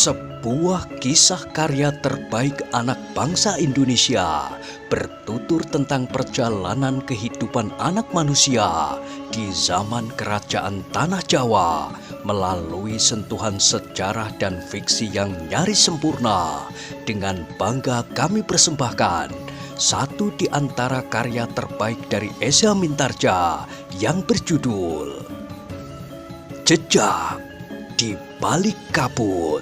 Sebuah kisah karya terbaik anak bangsa Indonesia bertutur tentang perjalanan kehidupan anak manusia di zaman kerajaan Tanah Jawa melalui sentuhan sejarah dan fiksi yang nyaris sempurna. Dengan bangga kami persembahkan satu di antara karya terbaik dari Esa Mintarja yang berjudul Jejak di Balik Kabut.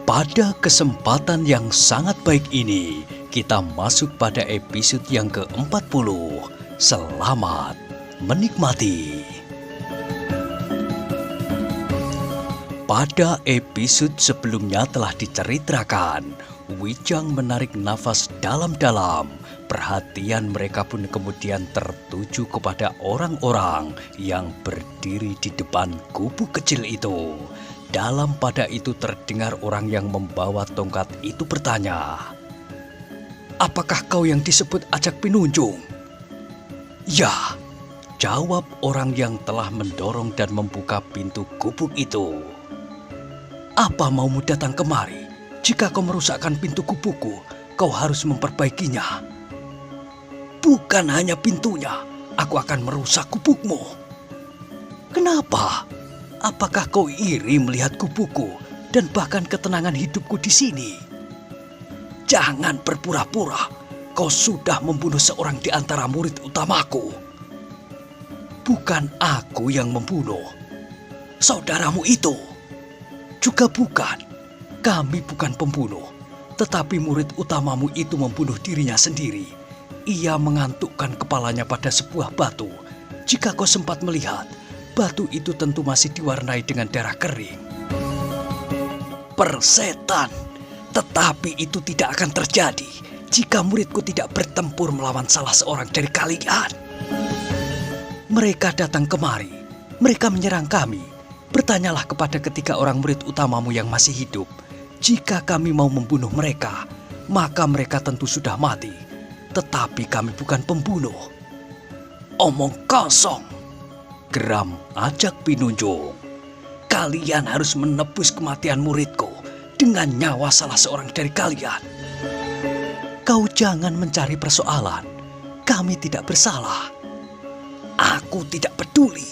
Pada kesempatan yang sangat baik ini, kita masuk pada episode yang ke-40. Selamat menikmati. Pada episode sebelumnya telah diceritakan, Wijang menarik nafas dalam-dalam. Perhatian mereka pun kemudian tertuju kepada orang-orang yang berdiri di depan gubuk kecil itu. Dalam pada itu terdengar orang yang membawa tongkat itu bertanya, "Apakah kau yang disebut Ajak Pinunjung?" "Ya," jawab orang yang telah mendorong dan membuka pintu gubuk itu. "Apa maumu datang kemari? Jika kau merusakkan pintu gubukku, kau harus memperbaikinya." "Bukan hanya pintunya, aku akan merusak gubukmu." "Kenapa? Apakah kau iri melihat gubukku dan bahkan ketenangan hidupku di sini?" "Jangan berpura-pura, kau sudah membunuh seorang di antara murid utamaku." "Bukan aku yang membunuh. Saudaramu itu." "Juga bukan. Kami bukan pembunuh, tetapi murid utamamu itu membunuh dirinya sendiri. Ia mengantukkan kepalanya pada sebuah batu. Jika kau sempat melihat, batu itu tentu masih diwarnai dengan darah kering." "Persetan, tetapi itu tidak akan terjadi jika muridku tidak bertempur melawan salah seorang dari kalian." "Mereka datang kemari, mereka menyerang kami. Bertanyalah kepada ketiga orang murid utamamu yang masih hidup. Jika kami mau membunuh mereka, maka mereka tentu sudah mati. Tetapi kami bukan pembunuh." "Omong kosong," geram Ajak Pinunjung. "Kalian harus menebus kematian muridku dengan nyawa salah seorang dari kalian." "Kau jangan mencari persoalan. Kami tidak bersalah." "Aku tidak peduli,"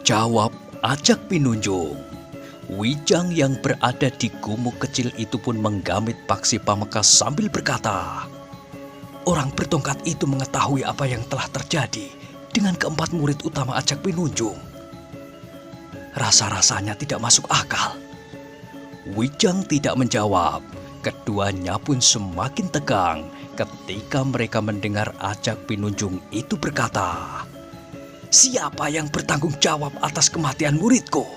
jawab Ajak Pinunjung. Wijang yang berada di gumuk kecil itu pun menggamit Paksi Pamekasan sambil berkata, "Orang bertongkat itu mengetahui apa yang telah terjadi dengan keempat murid utama Ajak Pinunjung. Rasa-rasanya tidak masuk akal." Wijang tidak menjawab. Keduanya pun semakin tegang ketika mereka mendengar Ajak Pinunjung itu berkata, "Siapa yang bertanggung jawab atas kematian muridku?"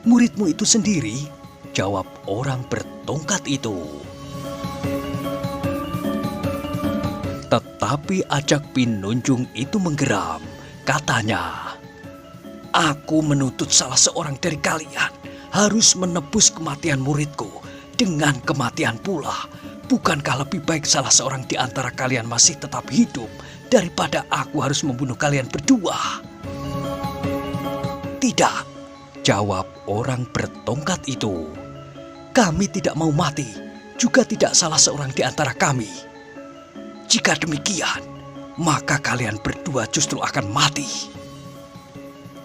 "Muridmu itu sendiri," jawab orang bertongkat itu. Tetapi Ajak Pinunjung itu menggeram. Katanya, "Aku menuntut salah seorang dari kalian harus menebus kematian muridku dengan kematian pula. Bukankah lebih baik salah seorang di antara kalian masih tetap hidup daripada aku harus membunuh kalian berdua?" "Tidak," jawab orang bertongkat itu. "Kami tidak mau mati, juga tidak salah seorang di antara kami. Jika demikian, maka kalian berdua justru akan mati.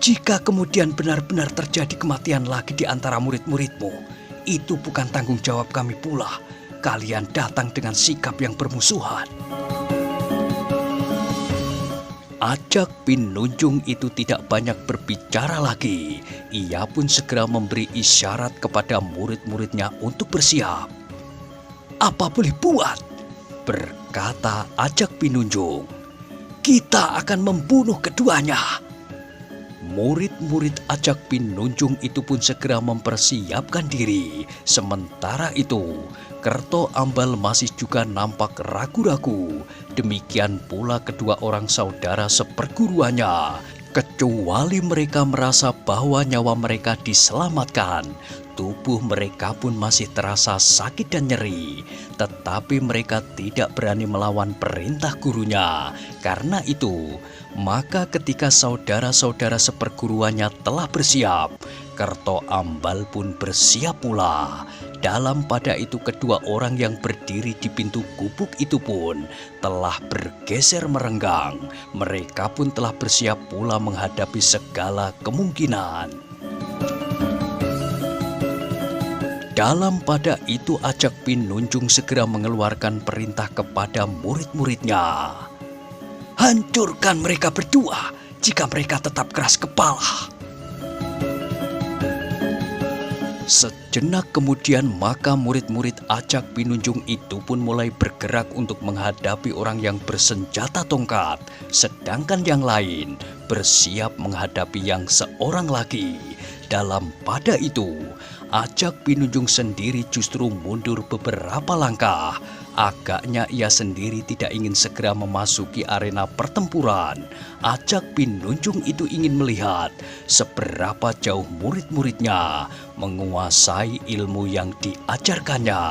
Jika kemudian benar-benar terjadi kematian lagi di antara murid-muridmu, itu bukan tanggung jawab kami pula. Kalian datang dengan sikap yang bermusuhan." Ajak Pinunjung itu tidak banyak berbicara lagi. Ia pun segera memberi isyarat kepada murid-muridnya untuk bersiap. "Apa boleh buat?" berkata Ajak Pinunjung. "Kita akan membunuh keduanya." Murid-murid Ajak Pinunjung itu pun segera mempersiapkan diri. Sementara itu, Kerto Ambal masih juga nampak ragu-ragu. Demikian pula kedua orang saudara seperguruannya. Kecuali mereka merasa bahwa nyawa mereka diselamatkan, tubuh mereka pun masih terasa sakit dan nyeri. Tetapi mereka tidak berani melawan perintah gurunya. Karena itu, maka ketika saudara-saudara seperguruannya telah bersiap, Kerto Ambal pun bersiap pula. Dalam pada itu kedua orang yang berdiri di pintu gubuk itu pun telah bergeser merenggang. Mereka pun telah bersiap pula menghadapi segala kemungkinan. Dalam pada itu Ajak Pinunjung segera mengeluarkan perintah kepada murid-muridnya. Hancurkan mereka berdua jika mereka tetap keras kepala. Sejenak kemudian maka murid-murid Ajak Pinunjung itu pun mulai bergerak untuk menghadapi orang yang bersenjata tongkat. Sedangkan yang lain bersiap menghadapi yang seorang lagi. Dalam pada itu, Ajak Pinunjung sendiri justru mundur beberapa langkah. Agaknya ia sendiri tidak ingin segera memasuki arena pertempuran. Ajak Pinunjung itu ingin melihat seberapa jauh murid-muridnya menguasai ilmu yang diajarkannya.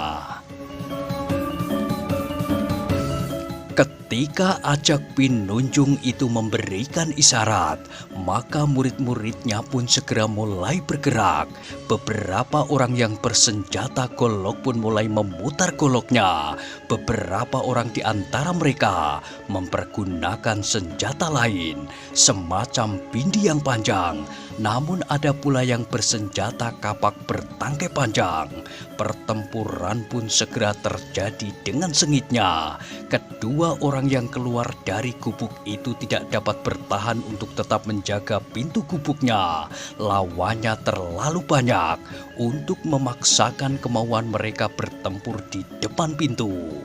Ketika Ajak Pinunjung itu memberikan isyarat, maka murid-muridnya pun segera mulai bergerak. Beberapa orang yang bersenjata golok pun mulai memutar goloknya. Beberapa orang di antara mereka mempergunakan senjata lain, semacam bindi yang panjang. Namun ada pula yang bersenjata kapak bertangkai panjang. Pertempuran pun segera terjadi dengan sengitnya. Kedua orang yang keluar dari gubuk itu tidak dapat bertahan untuk tetap menjaga pintu gubuknya. Lawannya terlalu banyak untuk memaksakan kemauan mereka bertempur di depan pintu.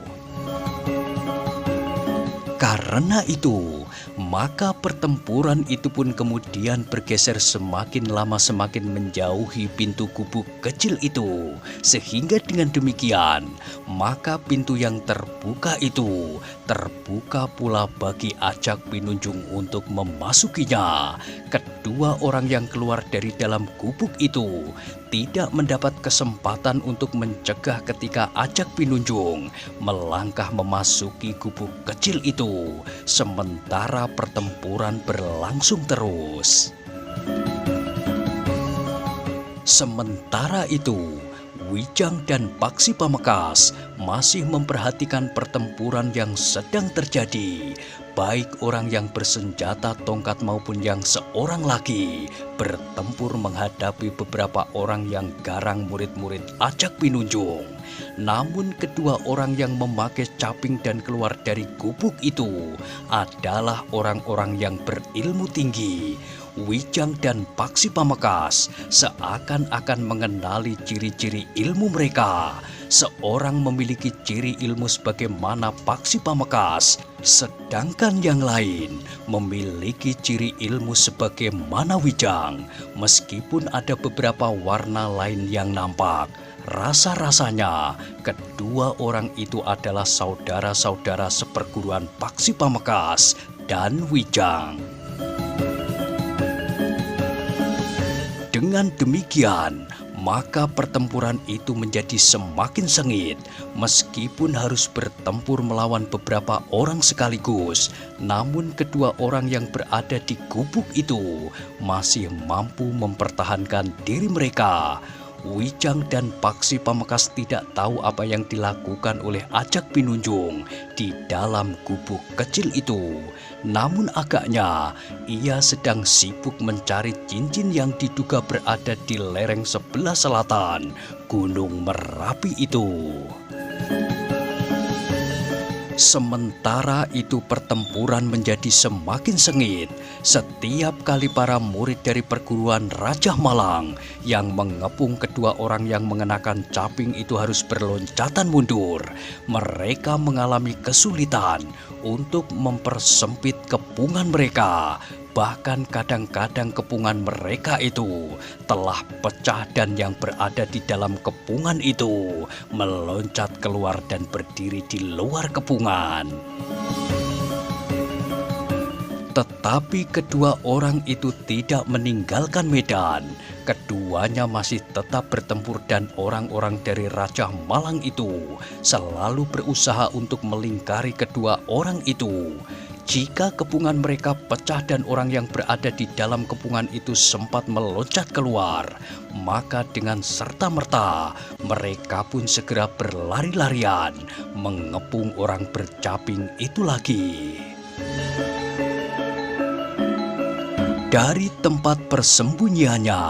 Karena itu, maka pertempuran itu pun kemudian bergeser semakin lama semakin menjauhi pintu gubuk kecil itu. Sehingga dengan demikian, maka pintu yang terbuka itu terbuka pula bagi Ajak Pinunjung untuk memasukinya. Kedua orang yang keluar dari dalam gubuk itu tidak mendapat kesempatan untuk mencegah ketika Ajak Pinunjung melangkah memasuki gubuk kecil itu. Sementara pertempuran berlangsung terus. Sementara itu, Wijang dan Paksi Pamekasan masih memperhatikan pertempuran yang sedang terjadi. Baik orang yang bersenjata tongkat maupun yang seorang lagi bertempur menghadapi beberapa orang yang garang murid-murid Ajak Pinunjung. Namun kedua orang yang memakai caping dan keluar dari gubuk itu adalah orang-orang yang berilmu tinggi. Wijang dan Paksi Pamekasan seakan-akan mengenali ciri-ciri ilmu mereka. Seorang memiliki ciri ilmu sebagaimana Paksi Pamekasan, sedangkan yang lain memiliki ciri ilmu sebagaimana Wijang. Meskipun ada beberapa warna lain yang nampak, rasa-rasanya kedua orang itu adalah saudara-saudara seperguruan Paksi Pamekasan dan Wijang. Dengan demikian, maka pertempuran itu menjadi semakin sengit. Meskipun harus bertempur melawan beberapa orang sekaligus, namun kedua orang yang berada di gubuk itu masih mampu mempertahankan diri mereka. Wijang dan Paksi Pamekasan tidak tahu apa yang dilakukan oleh Ajak Pinunjung di dalam gubuk kecil itu. Namun agaknya ia sedang sibuk mencari cincin yang diduga berada di lereng sebelah selatan Gunung Merapi itu. Sementara itu pertempuran menjadi semakin sengit. Setiap kali para murid dari perguruan Raja Malang yang mengepung kedua orang yang mengenakan caping itu harus berloncatan mundur, mereka mengalami kesulitan untuk mempersempit kepungan mereka. Bahkan kadang-kadang kepungan mereka itu telah pecah dan yang berada di dalam kepungan itu meloncat keluar dan berdiri di luar kepungan. Tetapi kedua orang itu tidak meninggalkan medan. Keduanya masih tetap bertempur dan orang-orang dari Raja Malang itu selalu berusaha untuk melingkari kedua orang itu. Jika kepungan mereka pecah dan orang yang berada di dalam kepungan itu sempat meloncat keluar, maka dengan serta-merta mereka pun segera berlari-larian mengepung orang bercaping itu lagi. Dari tempat persembunyiannya,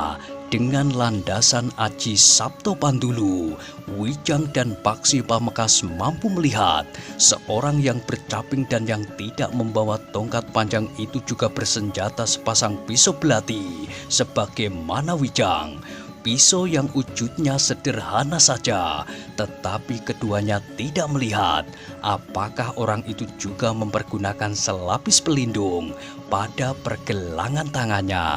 dengan landasan Aji Sabto Pandulu, Wijang dan Paksi Pamekasan mampu melihat seorang yang bercaping dan yang tidak membawa tongkat panjang itu juga bersenjata sepasang pisau belati. Sebagaimana Wijang, pisau yang wujudnya sederhana saja, tetapi keduanya tidak melihat apakah orang itu juga mempergunakan selapis pelindung pada pergelangan tangannya.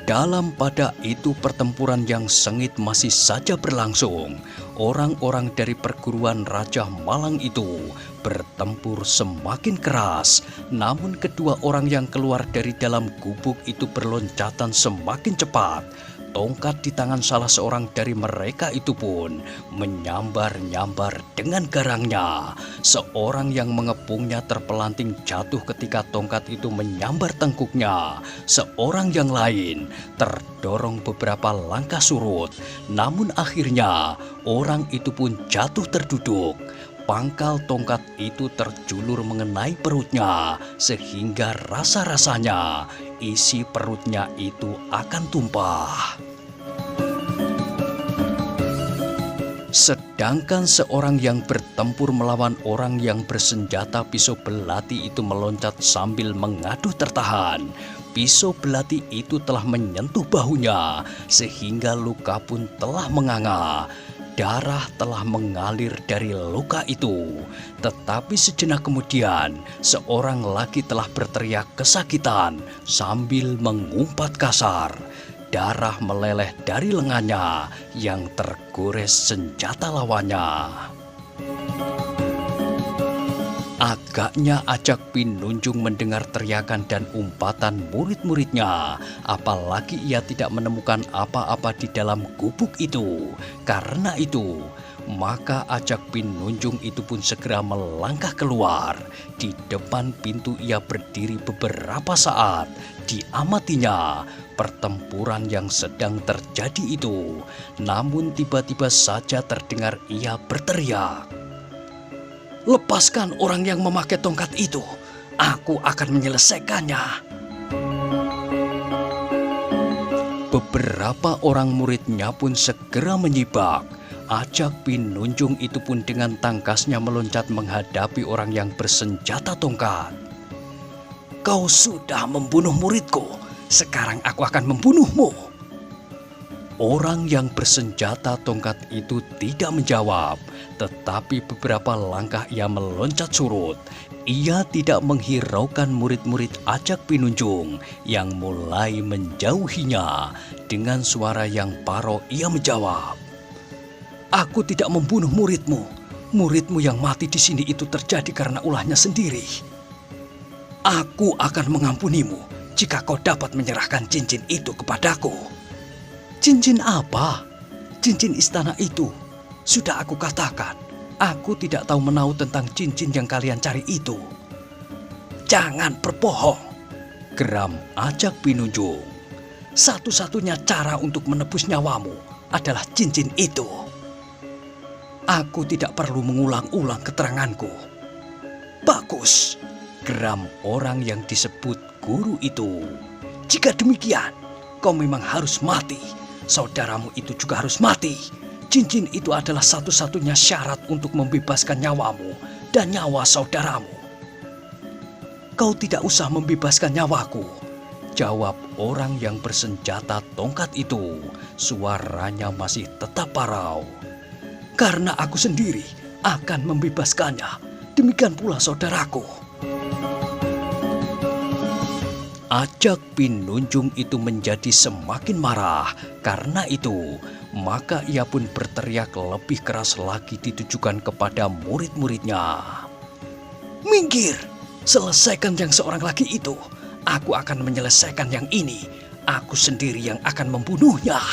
Dalam pada itu pertempuran yang sengit masih saja berlangsung. Orang-orang dari perguruan Raja Malang itu bertempur semakin keras. Namun kedua orang yang keluar dari dalam gubuk itu berloncatan semakin cepat. Tongkat di tangan salah seorang dari mereka itu pun menyambar-nyambar dengan garangnya. Seorang yang mengepungnya terpelanting jatuh ketika tongkat itu menyambar tengkuknya. Seorang yang lain terdorong beberapa langkah surut. Namun akhirnya orang itu pun jatuh terduduk. Pangkal tongkat itu terjulur mengenai perutnya, sehingga rasa-rasanya isi perutnya itu akan tumpah. Sedangkan seorang yang bertempur melawan orang yang bersenjata pisau belati itu meloncat sambil mengadu tertahan. Pisau belati itu telah menyentuh bahunya, sehingga luka pun telah menganga. Darah telah mengalir dari luka itu. Tetapi sejenak kemudian, seorang lagi telah berteriak kesakitan sambil mengumpat kasar. Darah meleleh dari lengannya yang tergores senjata lawannya. Agaknya Ajak Pinunjung mendengar teriakan dan umpatan murid-muridnya, apalagi ia tidak menemukan apa-apa di dalam gubuk itu. Karena itu, maka Ajak Pinunjung itu pun segera melangkah keluar. Di depan pintu ia berdiri beberapa saat. Diamatinya pertempuran yang sedang terjadi itu. Namun tiba-tiba saja terdengar ia berteriak, "Lepaskan orang yang memakai tongkat itu. Aku akan menyelesaikannya." Beberapa orang muridnya pun segera menyibak. Ajak Pinunjung itu pun dengan tangkasnya meloncat menghadapi orang yang bersenjata tongkat. "Kau sudah membunuh muridku. Sekarang aku akan membunuhmu." Orang yang bersenjata tongkat itu tidak menjawab, tetapi beberapa langkah ia meloncat surut. Ia tidak menghiraukan murid-murid Ajak Pinunjung yang mulai menjauhinya. Dengan suara yang parau ia menjawab, "Aku tidak membunuh muridmu. Muridmu yang mati di sini itu terjadi karena ulahnya sendiri. Aku akan mengampunimu jika kau dapat menyerahkan cincin itu kepadaku." "Cincin apa?" "Cincin istana itu. Sudah aku katakan, aku tidak tahu menahu tentang cincin yang kalian cari itu." "Jangan berbohong," geram Ajak Pinunjung. "Satu-satunya cara untuk menebus nyawamu adalah cincin itu. Aku tidak perlu mengulang-ulang keteranganku." "Bagus," geram orang yang disebut guru itu. "Jika demikian, kau memang harus mati. Saudaramu itu juga harus mati. Cincin itu adalah satu-satunya syarat untuk membebaskan nyawamu dan nyawa saudaramu." "Kau tidak usah membebaskan nyawaku," jawab orang yang bersenjata tongkat itu. Suaranya masih tetap parau. "Karena aku sendiri akan membebaskannya. Demikian pula saudaraku." Ajak Pinunjung itu menjadi semakin marah. Karena itu, maka ia pun berteriak lebih keras lagi ditujukan kepada murid-muridnya. "Minggir! Selesaikan yang seorang lagi itu. Aku akan menyelesaikan yang ini. Aku sendiri yang akan membunuhnya."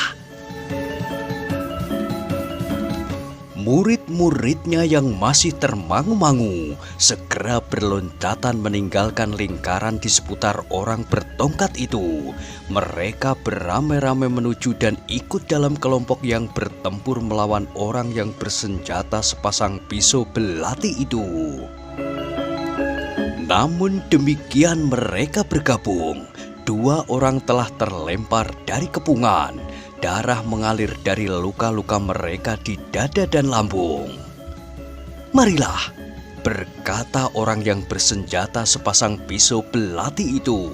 Murid-muridnya yang masih termangu-mangu segera berloncatan meninggalkan lingkaran di seputar orang bertongkat itu. Mereka beramai-ramai menuju dan ikut dalam kelompok yang bertempur melawan orang yang bersenjata sepasang pisau belati itu. Namun demikian mereka bergabung. 2 orang telah terlempar dari kepungan. Darah mengalir dari luka-luka mereka di dada dan lambung. "Marilah," berkata orang yang bersenjata sepasang pisau belati itu.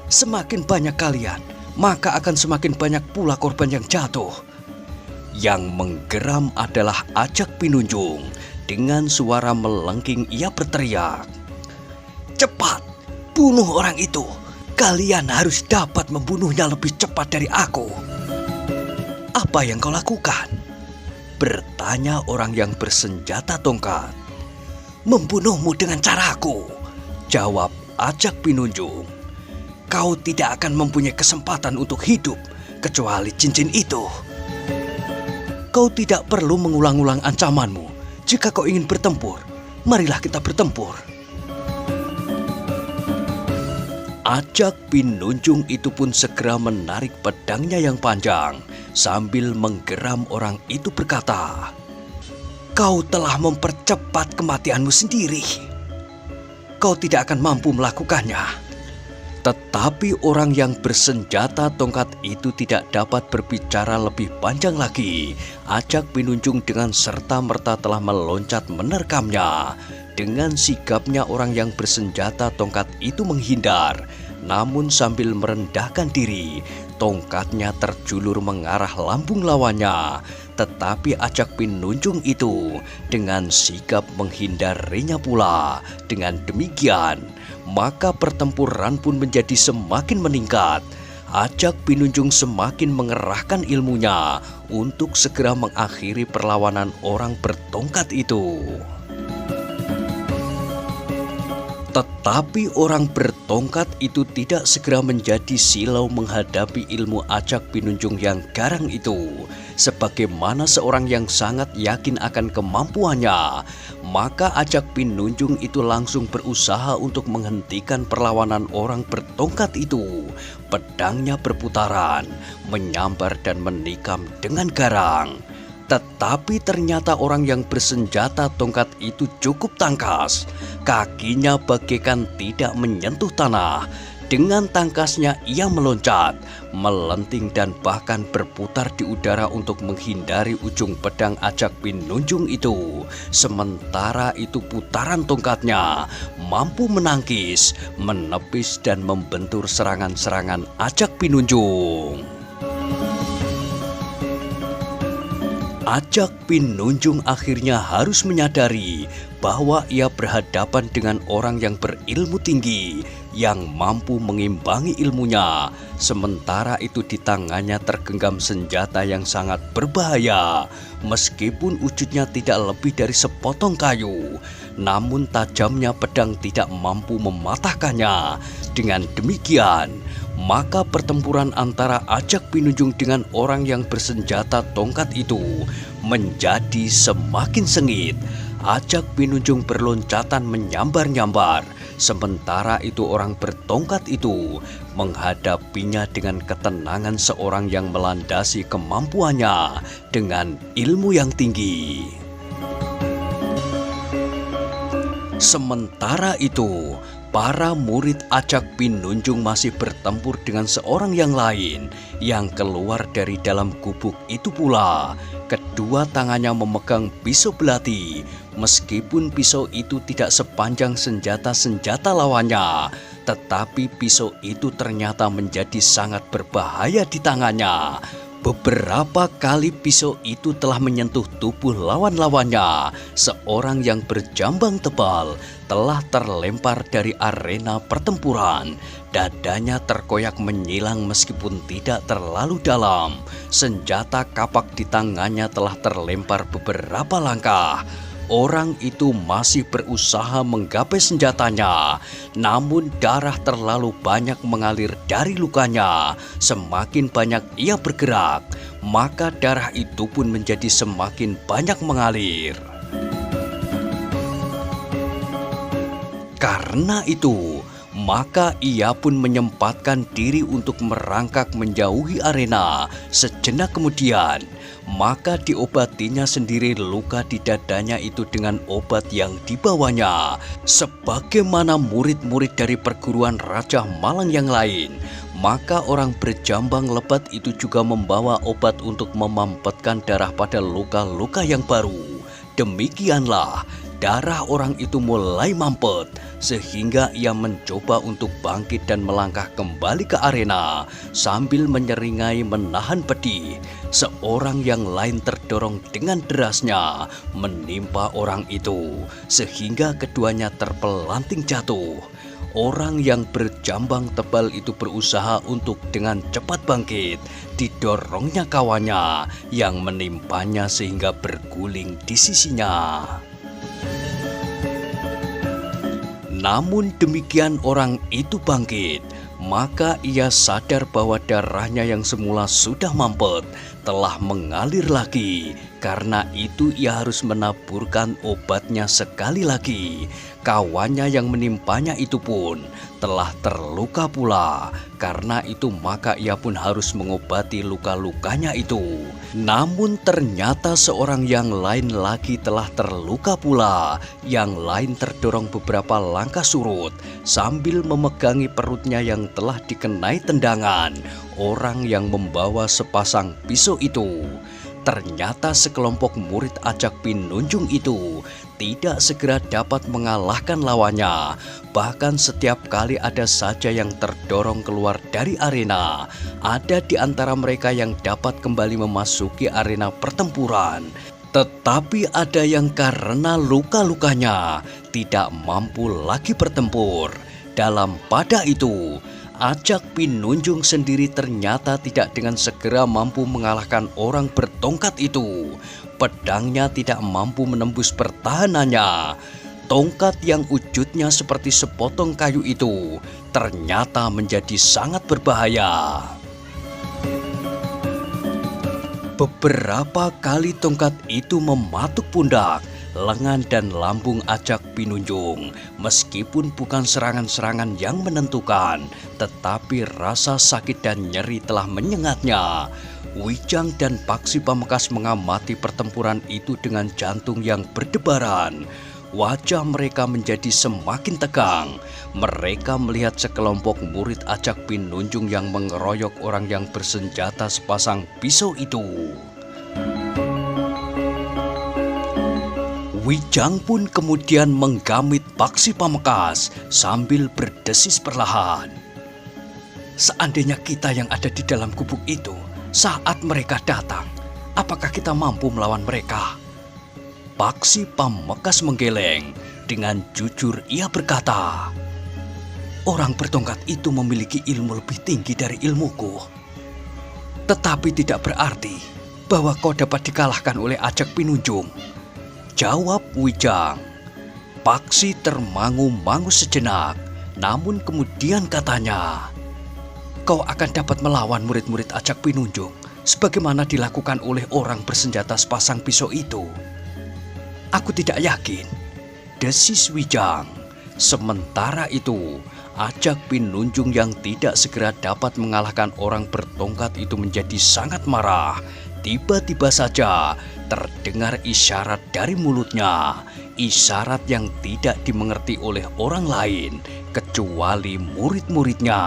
"Semakin banyak kalian, maka akan semakin banyak pula korban yang jatuh." Yang menggeram adalah Ajak Pinunjung. Dengan suara melengking ia berteriak, "Cepat, bunuh orang itu. Kalian harus dapat membunuhnya lebih cepat dari aku." "Apa yang kau lakukan?" bertanya orang yang bersenjata tongkat. "Membunuhmu dengan caraku," jawab Ajak Pinunjung. "Kau tidak akan mempunyai kesempatan untuk hidup kecuali cincin itu." "Kau tidak perlu mengulang-ulang ancamanmu. Jika kau ingin bertempur, marilah kita bertempur." Ajak Pinunjung itu pun segera menarik pedangnya yang panjang. Sambil menggeram orang itu berkata, "Kau telah mempercepat kematianmu sendiri. Kau tidak akan mampu melakukannya." Tetapi orang yang bersenjata tongkat itu tidak dapat berbicara lebih panjang lagi. Ajak Pinunjung dengan serta-merta telah meloncat menerkamnya. Dengan sigapnya orang yang bersenjata tongkat itu menghindar. Namun sambil merendahkan diri, tongkatnya terjulur mengarah lambung lawannya. Tetapi Ajak Pinunjung itu dengan sigap menghindarinya pula. Dengan demikian, maka pertempuran pun menjadi semakin meningkat. Ajak Pinunjung semakin mengerahkan ilmunya untuk segera mengakhiri perlawanan orang bertongkat itu. Tetapi orang bertongkat itu tidak segera menjadi silau menghadapi ilmu Ajak Pinunjung yang garang itu. Sebagaimana seorang yang sangat yakin akan kemampuannya, maka Ajak Pinunjung itu langsung berusaha untuk menghentikan perlawanan orang bertongkat itu. Pedangnya berputaran, menyambar dan menikam dengan garang. Tetapi ternyata orang yang bersenjata tongkat itu cukup tangkas. Kakinya bagaikan tidak menyentuh tanah. Dengan tangkasnya ia meloncat, melenting dan bahkan berputar di udara untuk menghindari ujung pedang Ajak Pinunjung itu. Sementara itu putaran tongkatnya mampu menangkis, menepis dan membentur serangan-serangan Ajak Pinunjung. Ajak Pinunjung akhirnya harus menyadari bahwa ia berhadapan dengan orang yang berilmu tinggi, yang mampu mengimbangi ilmunya. Sementara itu di tangannya tergenggam senjata yang sangat berbahaya. Meskipun wujudnya tidak lebih dari sepotong kayu, namun tajamnya pedang tidak mampu mematahkannya. Dengan demikian, maka pertempuran antara Ajak Pinunjung dengan orang yang bersenjata tongkat itu menjadi semakin sengit. Ajak Pinunjung berloncatan menyambar-nyambar. Sementara itu orang bertongkat itu menghadapinya dengan ketenangan seorang yang melandasi kemampuannya dengan ilmu yang tinggi. Sementara itu, para murid Ajak Pinunjung masih bertempur dengan seorang yang lain yang keluar dari dalam gubuk itu pula. Kedua tangannya memegang pisau belati. Meskipun pisau itu tidak sepanjang senjata-senjata lawannya, tetapi pisau itu ternyata menjadi sangat berbahaya di tangannya. Beberapa kali pisau itu telah menyentuh tubuh lawan-lawannya. Seorang yang berjambang tebal telah terlempar dari arena pertempuran. Dadanya terkoyak menyilang meskipun tidak terlalu dalam. Senjata kapak di tangannya telah terlempar beberapa langkah. Orang itu masih berusaha menggapai senjatanya, namun darah terlalu banyak mengalir dari lukanya. Semakin banyak ia bergerak, maka darah itu pun menjadi semakin banyak mengalir. Karena itu, maka ia pun menyempatkan diri untuk merangkak menjauhi arena. Sejenak kemudian, maka diobatinya sendiri luka di dadanya itu dengan obat yang dibawanya. Sebagaimana murid-murid dari perguruan Raja Malang yang lain, maka orang berjambang lebat itu juga membawa obat untuk memampetkan darah pada luka-luka yang baru. Demikianlah, darah orang itu mulai mampet, sehingga ia mencoba untuk bangkit dan melangkah kembali ke arena sambil menyeringai menahan pedih. Seorang yang lain terdorong dengan derasnya menimpa orang itu, sehingga keduanya terpelanting jatuh. Orang yang berjambang tebal itu berusaha untuk dengan cepat bangkit. Didorongnya kawannya yang menimpanya sehingga berguling di sisinya. Namun demikian orang itu bangkit, maka ia sadar bahwa darahnya yang semula sudah mampet telah mengalir lagi. Karena itu ia harus menaburkan obatnya sekali lagi. Kawannya yang menimpanya itu pun telah terluka pula. Karena itu maka ia pun harus mengobati luka-lukanya itu. Namun ternyata seorang yang lain lagi telah terluka pula. Yang lain terdorong beberapa langkah surut sambil memegangi perutnya yang telah dikenai tendangan orang yang membawa sepasang pisau itu. Ternyata sekelompok murid Ajak Pinunjung itu tidak segera dapat mengalahkan lawannya. Bahkan setiap kali ada saja yang terdorong keluar dari arena, ada di antara mereka yang dapat kembali memasuki arena pertempuran. Tetapi ada yang karena luka-lukanya tidak mampu lagi bertempur. Dalam pada itu, Ajak Pinunjung sendiri ternyata tidak dengan segera mampu mengalahkan orang bertongkat itu. Pedangnya tidak mampu menembus pertahanannya. Tongkat yang wujudnya seperti sepotong kayu itu ternyata menjadi sangat berbahaya. Beberapa kali tongkat itu mematuk pundak, lengan dan lambung Ajak Pinunjung. Meskipun bukan serangan-serangan yang menentukan, tetapi rasa sakit dan nyeri telah menyengatnya. Wijang dan Paksi Pamekasan mengamati pertempuran itu dengan jantung yang berdebaran. Wajah mereka menjadi semakin tegang. Mereka melihat sekelompok murid Ajak Pinunjung yang mengeroyok orang yang bersenjata sepasang pisau itu. Wijang pun kemudian menggamit Paksi Pamekasan sambil berdesis perlahan. Seandainya kita yang ada di dalam gubuk itu, saat mereka datang, apakah kita mampu melawan mereka? Paksi Pamekasan menggeleng. Dengan jujur ia berkata, orang bertongkat itu memiliki ilmu lebih tinggi dari ilmuku. Tetapi tidak berarti bahwa kau dapat dikalahkan oleh Ajak Pinunjung, jawab Wijang. Paksi termangu-mangu sejenak, namun kemudian katanya, kau akan dapat melawan murid-murid Ajak Pinunjung sebagaimana dilakukan oleh orang bersenjata sepasang pisau itu. Aku tidak yakin, desis Wijang. Sementara itu, Ajak Pinunjung yang tidak segera dapat mengalahkan orang bertongkat itu menjadi sangat marah. Tiba-tiba saja terdengar isyarat dari mulutnya, isyarat yang tidak dimengerti oleh orang lain kecuali murid-muridnya.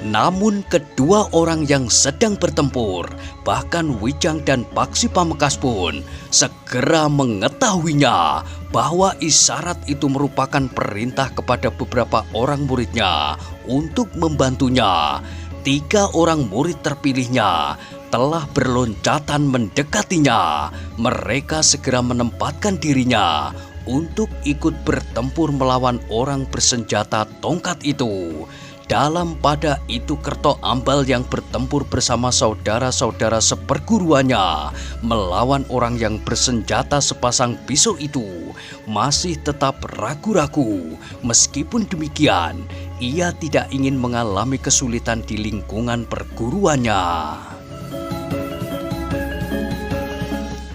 Namun kedua orang yang sedang bertempur, bahkan Wijang dan Paksi Pamekasan pun segera mengetahuinya bahwa isyarat itu merupakan perintah kepada beberapa orang muridnya untuk membantunya. 3 orang murid terpilihnya telah berloncatan mendekatinya. Mereka segera menempatkan dirinya untuk ikut bertempur melawan orang bersenjata tongkat itu. Dalam pada itu Kerto Ambal yang bertempur bersama saudara-saudara seperguruannya melawan orang yang bersenjata sepasang pisau itu masih tetap ragu-ragu. Meskipun demikian, ia tidak ingin mengalami kesulitan di lingkungan perguruannya.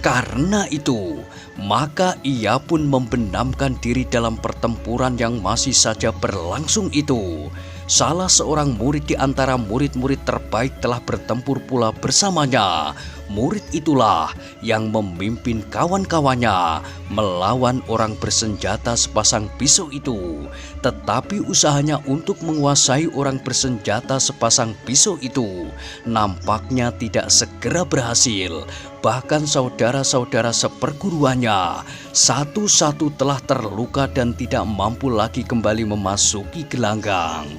Karena itu, maka ia pun membenamkan diri dalam pertempuran yang masih saja berlangsung itu. Salah seorang murid di antara murid-murid terbaik telah bertempur pula bersamanya. Murid itulah yang memimpin kawan-kawannya melawan orang bersenjata sepasang pisau itu. Tetapi usahanya untuk menguasai orang bersenjata sepasang pisau itu nampaknya tidak segera berhasil. Bahkan saudara-saudara seperguruannya satu-satu telah terluka dan tidak mampu lagi kembali memasuki gelanggang.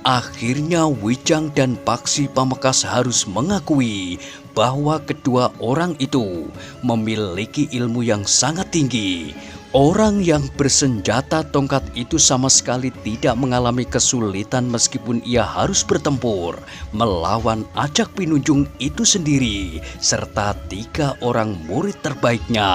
Akhirnya Wijang dan Paksi Pamekasan harus mengakui bahwa kedua orang itu memiliki ilmu yang sangat tinggi. Orang yang bersenjata tongkat itu sama sekali tidak mengalami kesulitan meskipun ia harus bertempur melawan Acak Pinunjung itu sendiri serta 3 orang murid terbaiknya.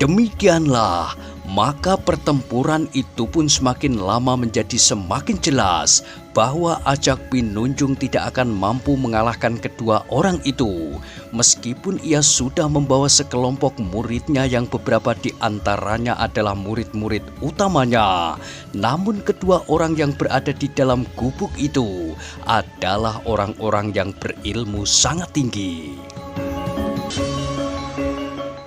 Demikianlah, maka pertempuran itu pun semakin lama menjadi semakin jelas bahwa Acak Pinunjung tidak akan mampu mengalahkan kedua orang itu. Meskipun ia sudah membawa sekelompok muridnya yang beberapa di antaranya adalah murid-murid utamanya, namun kedua orang yang berada di dalam gubuk itu adalah orang-orang yang berilmu sangat tinggi.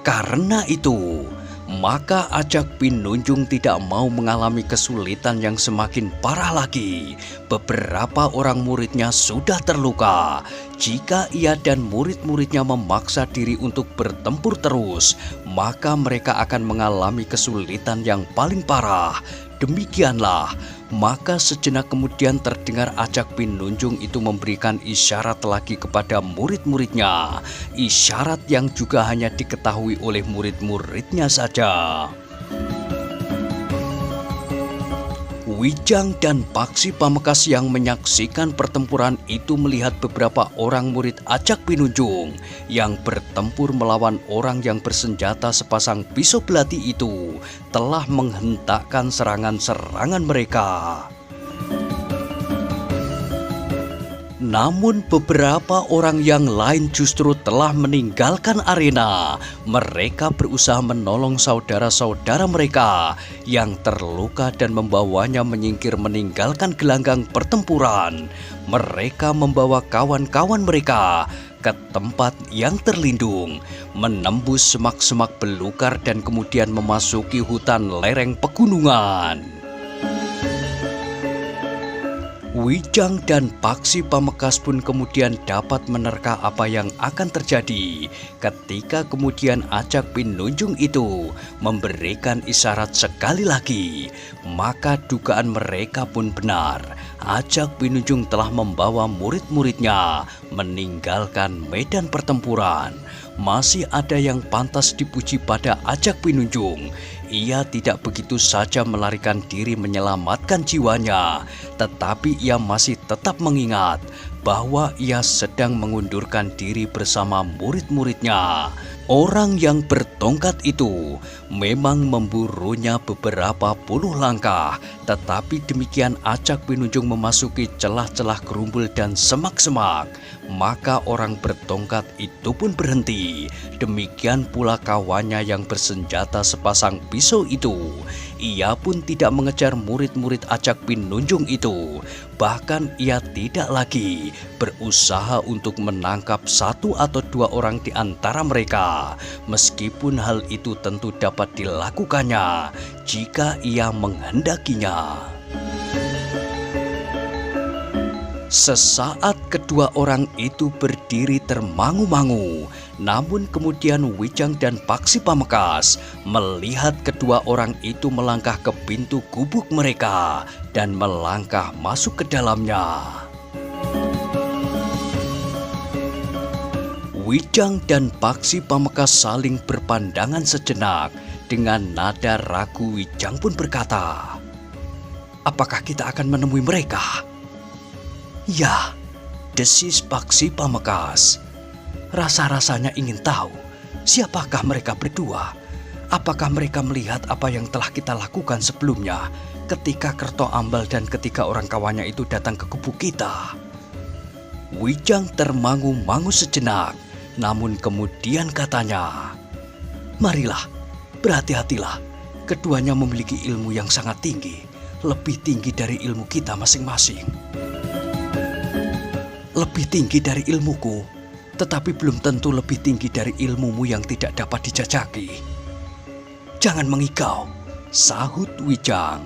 Karena itu, maka Acak Pinunjung tidak mau mengalami kesulitan yang semakin parah lagi. Beberapa orang muridnya sudah terluka. Jika ia dan murid-muridnya memaksa diri untuk bertempur terus, maka mereka akan mengalami kesulitan yang paling parah. Demikianlah, maka sejenak kemudian terdengar Acak Pinunjung itu memberikan isyarat lagi kepada murid-muridnya. Isyarat yang juga hanya diketahui oleh murid-muridnya saja. Wijang dan Paksi Pamekasan yang menyaksikan pertempuran itu melihat beberapa orang murid Acak Pinunjung yang bertempur melawan orang yang bersenjata sepasang pisau belati itu telah menghentakkan serangan-serangan mereka. Namun beberapa orang yang lain justru telah meninggalkan arena. Mereka berusaha menolong saudara-saudara mereka yang terluka dan membawanya menyingkir meninggalkan gelanggang pertempuran. Mereka membawa kawan-kawan mereka ke tempat yang terlindung, menembus semak-semak belukar dan kemudian memasuki hutan lereng pegunungan. Wijang dan Paksi Pamekasan pun kemudian dapat menerka apa yang akan terjadi ketika kemudian Acak Pinunjung itu memberikan isyarat sekali lagi. Maka dugaan mereka pun benar. Acak Pinunjung telah membawa murid-muridnya meninggalkan medan pertempuran. Masih ada yang pantas dipuji pada Acak Pinunjung. Ia tidak begitu saja melarikan diri menyelamatkan jiwanya, tetapi ia masih tetap mengingat bahwa ia sedang mengundurkan diri bersama murid-muridnya. Orang yang bertongkat itu memang memburunya beberapa puluh langkah, tetapi demikian Acak Pinunjung memasuki celah-celah gerumbul dan semak-semak, maka orang bertongkat itu pun berhenti. Demikian pula kawannya yang bersenjata sepasang pisau itu. Ia pun tidak mengejar murid-murid Acak Pinunjung itu. Bahkan ia tidak lagi berusaha untuk menangkap 1 atau 2 orang di antara mereka. Meskipun hal itu tentu dapat dilakukannya jika ia menghendakinya. Sesaat kedua orang itu berdiri termangu-mangu. Namun kemudian Wijang dan Paksi Pamekasan melihat kedua orang itu melangkah ke pintu gubuk mereka dan melangkah masuk ke dalamnya. Wijang dan Paksi Pamekasan saling berpandangan sejenak. Dengan nada ragu Wijang pun berkata, "Apakah kita akan menemui mereka?" "Ya," desis Paksi Pamekasan. "Rasa-rasanya ingin tahu siapakah mereka berdua. Apakah mereka melihat apa yang telah kita lakukan sebelumnya ketika Kerto Ambal dan ketiga orang kawannya itu datang ke gubuk kita?" Wijang termangu-mangu sejenak, namun kemudian katanya, "Marilah, berhati-hatilah. Keduanya memiliki ilmu yang sangat tinggi, lebih tinggi dari ilmu kita masing-masing." "Lebih tinggi dari ilmuku, tetapi belum tentu lebih tinggi dari ilmumu yang tidak dapat dijajaki." "Jangan mengigau," sahut Wijang.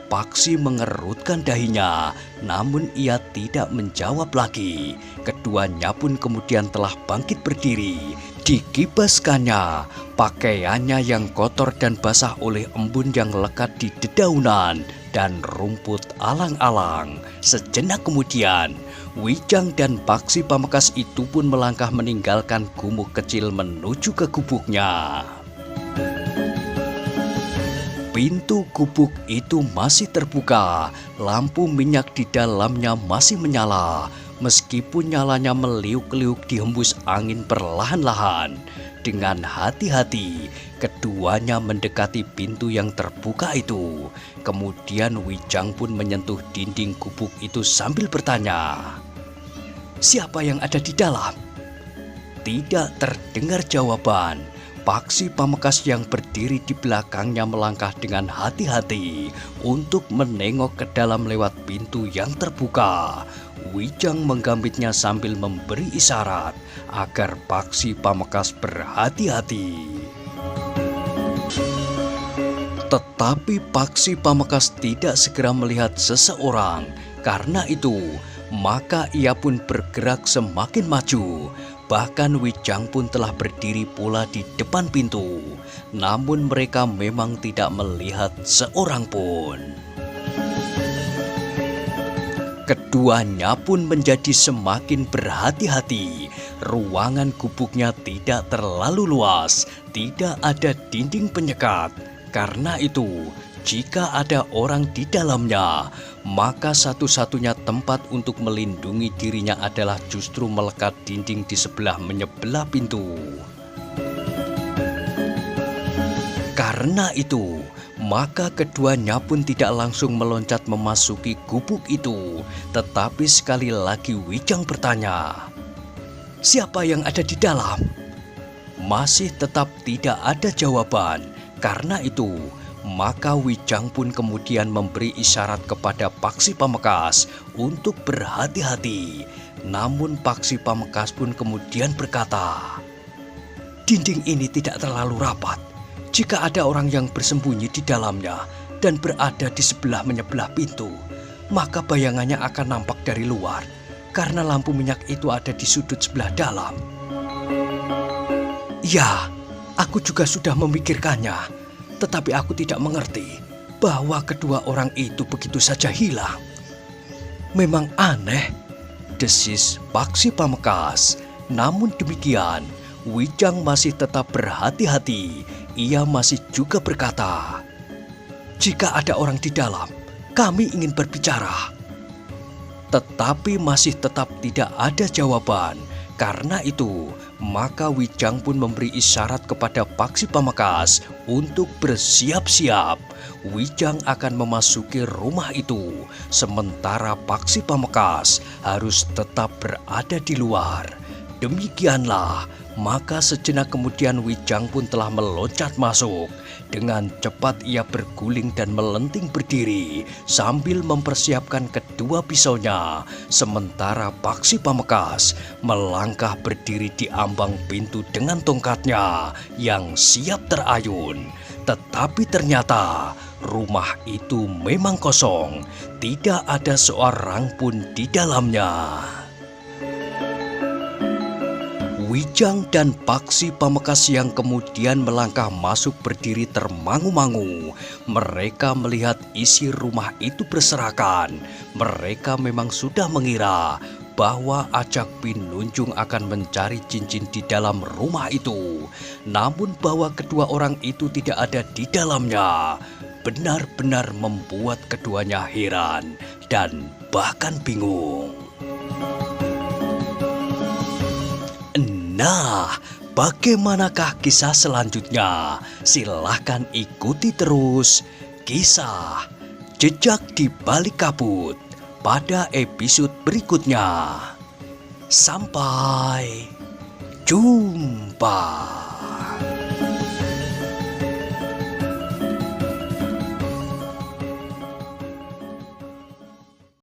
Paksi mengerutkan dahinya, namun ia tidak menjawab lagi. Keduanya pun kemudian telah bangkit berdiri. Dikibaskannya, pakaiannya yang kotor dan basah oleh embun yang lekat di dedaunan dan rumput alang-alang. Sejenak kemudian, Wijang dan Paksi Pamekasan itu pun melangkah meninggalkan gumuk kecil menuju ke gubuknya. Pintu gubuk itu masih terbuka, lampu minyak di dalamnya masih menyala. Meskipun nyalanya meliuk-liuk dihembus angin perlahan-lahan. Dengan hati-hati, keduanya mendekati pintu yang terbuka itu. Kemudian Wijang pun menyentuh dinding gubuk itu sambil bertanya, "Siapa yang ada di dalam?" Tidak terdengar jawaban. Paksi Pamekasan yang berdiri di belakangnya melangkah dengan hati-hati untuk menengok ke dalam lewat pintu yang terbuka. Wijang menggambitnya sambil memberi isyarat agar Paksi Pamekasan berhati-hati. Tetapi Paksi Pamekasan tidak segera melihat seseorang. Karena itu, maka ia pun bergerak semakin maju. Bahkan Wijang pun telah berdiri pula di depan pintu. Namun mereka memang tidak melihat seorang pun. Keduanya pun menjadi semakin berhati-hati. Ruangan gubuknya tidak terlalu luas, tidak ada dinding penyekat. Karena itu, jika ada orang di dalamnya, maka satu-satunya tempat untuk melindungi dirinya adalah justru melekat dinding di sebelah menyebelah pintu. Karena itu, maka keduanya pun tidak langsung meloncat memasuki gubuk itu. Tetapi sekali lagi Wijang bertanya, "Siapa yang ada di dalam?" Masih tetap tidak ada jawaban. Karena itu, maka Wijang pun kemudian memberi isyarat kepada Paksi Pamekasan untuk berhati-hati. Namun Paksi Pamekasan pun kemudian berkata, "Dinding ini tidak terlalu rapat. Jika ada orang yang bersembunyi di dalamnya dan berada di sebelah menyebelah pintu, maka bayangannya akan nampak dari luar, karena lampu minyak itu ada di sudut sebelah dalam." "Ya, aku juga sudah memikirkannya. Tetapi aku tidak mengerti bahwa kedua orang itu begitu saja hilang." "Memang aneh," desis Paksi Pamekasan. Namun demikian, Wijang masih tetap berhati-hati. Ia masih juga berkata, "Jika ada orang di dalam, kami ingin berbicara." Tetapi masih tetap tidak ada jawaban. Karena itu, maka Wijang pun memberi isyarat kepada Paksi Pamekasan untuk bersiap-siap. Wijang akan memasuki rumah itu, sementara Paksi Pamekasan harus tetap berada di luar. Demikianlah, maka sejenak kemudian Wijang pun telah meloncat masuk. Dengan cepat ia berguling dan melenting berdiri sambil mempersiapkan kedua pisaunya. Sementara Paksi Pamekasan melangkah berdiri di ambang pintu dengan tongkatnya yang siap terayun. Tetapi ternyata rumah itu memang kosong. Tidak ada seorang pun di dalamnya. Wijang dan Paksi Pamekasan yang kemudian melangkah masuk berdiri termangu-mangu. Mereka melihat isi rumah itu berserakan. Mereka memang sudah mengira bahwa Acak Pinunjung akan mencari cincin di dalam rumah itu. Namun bahwa kedua orang itu tidak ada di dalamnya benar-benar membuat keduanya heran dan bahkan bingung. Nah, bagaimanakah kisah selanjutnya? Silahkan ikuti terus kisah Jejak di Balik Kabut pada episode berikutnya. Sampai jumpa.